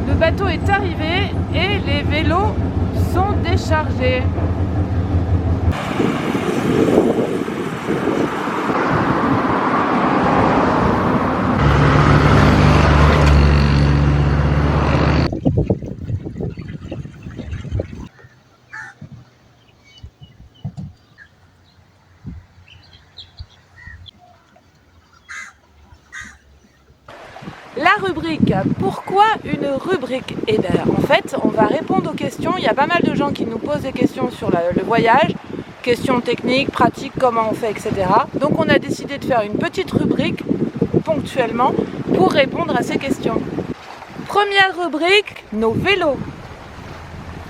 le bateau est arrivé et les vélos sont déchargés. La rubrique. Pourquoi une rubrique? Eh bien, en fait, on va répondre aux questions. Il y a pas mal de gens qui nous posent des questions sur le voyage, questions techniques, pratiques, comment on fait, etc. Donc, on a décidé de faire une petite rubrique ponctuellement pour répondre à ces questions. Première rubrique, nos vélos.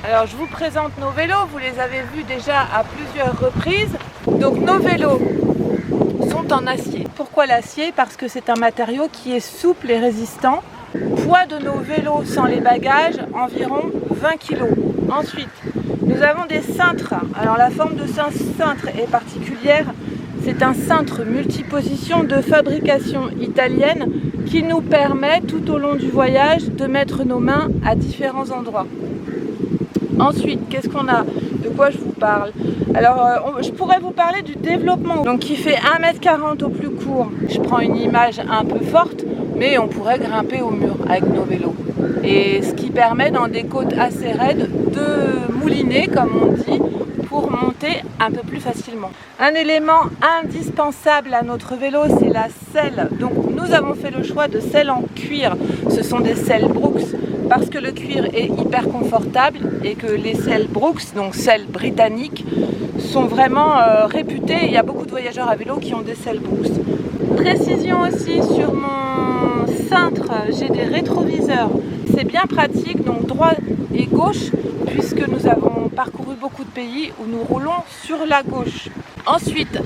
Alors, je vous présente nos vélos. Vous les avez vus déjà à plusieurs reprises. Donc, nos vélos sont en acier. Pourquoi l'acier? Parce que c'est un matériau qui est souple et résistant. Poids de nos vélos sans les bagages, environ 20 kg. Ensuite, nous avons des cintres. Alors la forme de ce cintre est particulière. C'est un cintre multiposition de fabrication italienne qui nous permet tout au long du voyage de mettre nos mains à différents endroits. Ensuite, qu'est-ce qu'on a? De quoi je vous parle? Alors, je pourrais vous parler du développement, donc qui fait 1,40 m au plus court. Je prends une image un peu forte, mais on pourrait grimper au mur avec nos vélos. Et ce qui permet dans des côtes assez raides de mouliner, comme on dit, pour monter un peu plus facilement. Un élément indispensable à notre vélo, c'est la selle. Donc nous avons fait le choix de selles en cuir. Ce sont des selles Brooks, parce que le cuir est hyper confortable et que les selles Brooks, donc selles britanniques, sont vraiment réputées. Il y a beaucoup de voyageurs à vélo qui ont des selles Brooks. Précision aussi sur mon cintre, j'ai des rétroviseurs. C'est bien pratique, donc droite et gauche, puisque nous avons parcouru beaucoup de pays où nous roulons sur la gauche. Ensuite,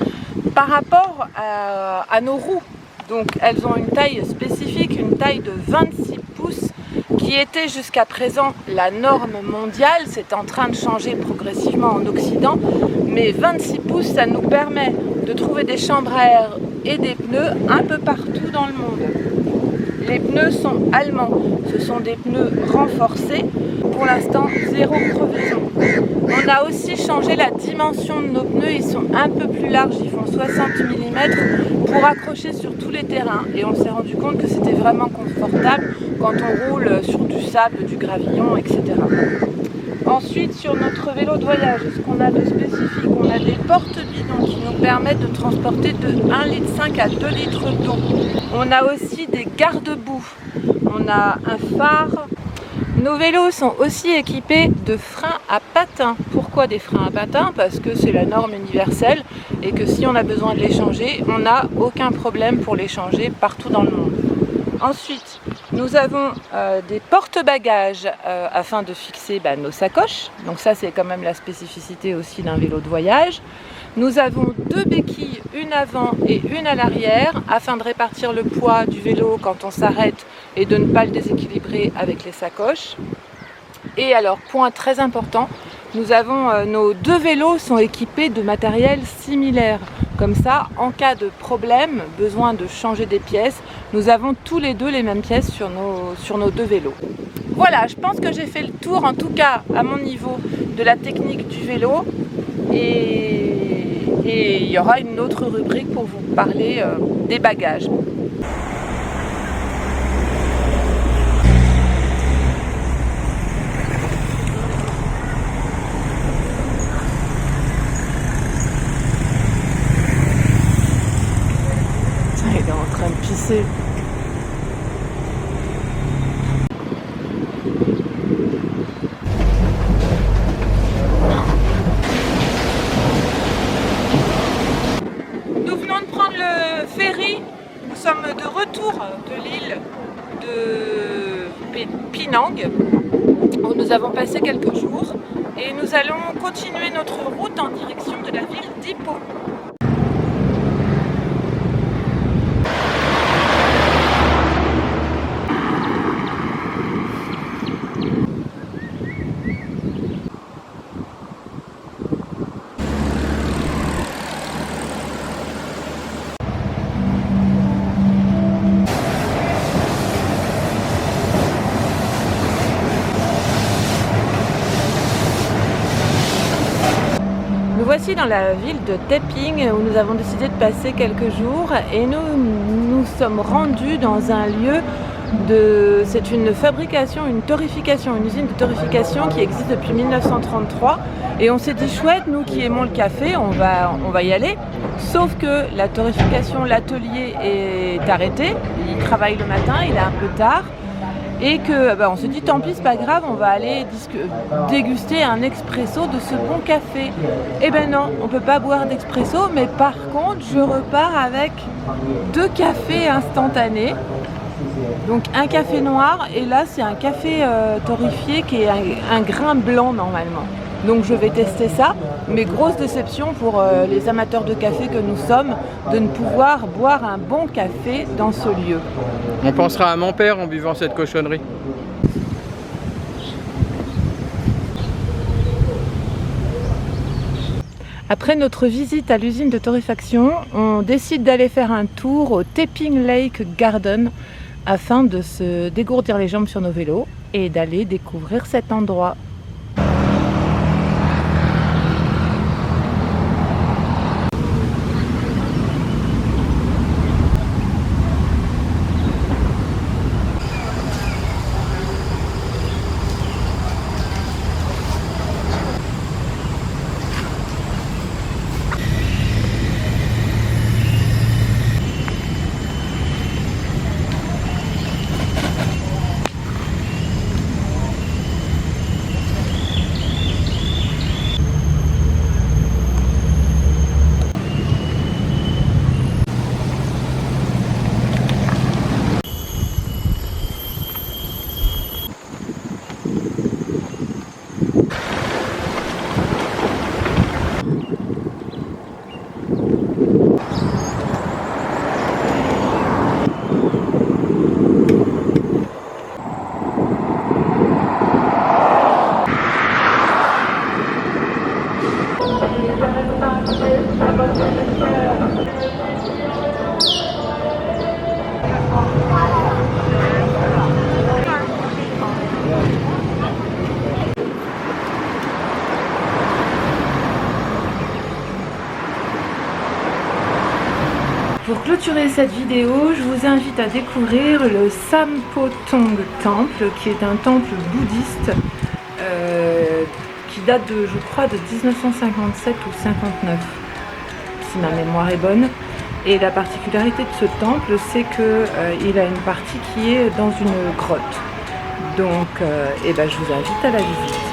par rapport à nos roues, donc elles ont une taille spécifique, une taille de 26 pouces, qui était jusqu'à présent la norme mondiale. C'est en train de changer progressivement en Occident, mais 26 pouces, ça nous permet de trouver des chambres à air et des pneus un peu partout dans le monde. Les pneus sont allemands, ce sont des pneus renforcés, pour l'instant 0 crevaison. On a aussi changé la dimension de nos pneus, ils sont un peu plus larges, ils font 60 mm pour accrocher sur tous les terrains. Et on s'est rendu compte que c'était vraiment confortable quand on roule sur du sable, du gravillon, etc. Ensuite, sur notre vélo de voyage, ce qu'on a de spécifique, on a des porte-bidons qui nous permettent de transporter de 1,5 litre à 2 litres d'eau. On a aussi des garde-boue, on a un phare. Nos vélos sont aussi équipés de freins à patins. Pourquoi des freins à patins? Parce que c'est la norme universelle et que si on a besoin de les changer, on n'a aucun problème pour les changer partout dans le monde. Ensuite, nous avons des porte-bagages afin de fixer nos sacoches. Donc ça, c'est quand même la spécificité aussi d'un vélo de voyage. Nous avons 2 béquilles, une avant et une à l'arrière, afin de répartir le poids du vélo quand on s'arrête et de ne pas le déséquilibrer avec les sacoches. Et alors, point très important, nous avons nos 2 vélos sont équipés de matériel similaire. Comme ça, en cas de problème, besoin de changer des pièces, nous avons tous les deux les mêmes pièces sur nos 2 vélos. Voilà, je pense que j'ai fait le tour, en tout cas à mon niveau, de la technique du vélo. Et il y aura une autre rubrique pour vous parler des bagages. Il est en train de pisser. Nous venons de prendre le ferry. Nous sommes de retour de l'île de Penang, où nous avons passé quelques jours. Et nous allons continuer notre route en direction de la ville d'Ipoh. voici dans la ville de Taiping où nous avons décidé de passer quelques jours et nous sommes rendus dans un lieu c'est une fabrication, une torréfication, une usine de torréfication qui existe depuis 1933 et on s'est dit chouette, nous qui aimons le café, on va y aller, sauf que la torréfication, l'atelier est arrêté, il travaille le matin, il est un peu tard. Et que on se dit tant pis, c'est pas grave, on va aller déguster un expresso de ce bon café. Eh ben non, on peut pas boire d'expresso, mais par contre je repars avec 2 cafés instantanés. Donc un café noir et là c'est un café torréfié qui est un grain blanc normalement. Donc je vais tester ça, mais grosse déception pour les amateurs de café que nous sommes de ne pouvoir boire un bon café dans ce lieu. On pensera à mon père en buvant cette cochonnerie. Après notre visite à l'usine de torréfaction, on décide d'aller faire un tour au Taiping Lake Garden afin de se dégourdir les jambes sur nos vélos et d'aller découvrir cet endroit. Pour clôturer cette vidéo, je vous invite à découvrir le Sampotong Temple, qui est un temple bouddhiste qui date de, je crois, de 1957 ou 59, si ma mémoire est bonne. Et la particularité de ce temple, c'est qu'il a une partie qui est dans une grotte. Donc, je vous invite à la visite.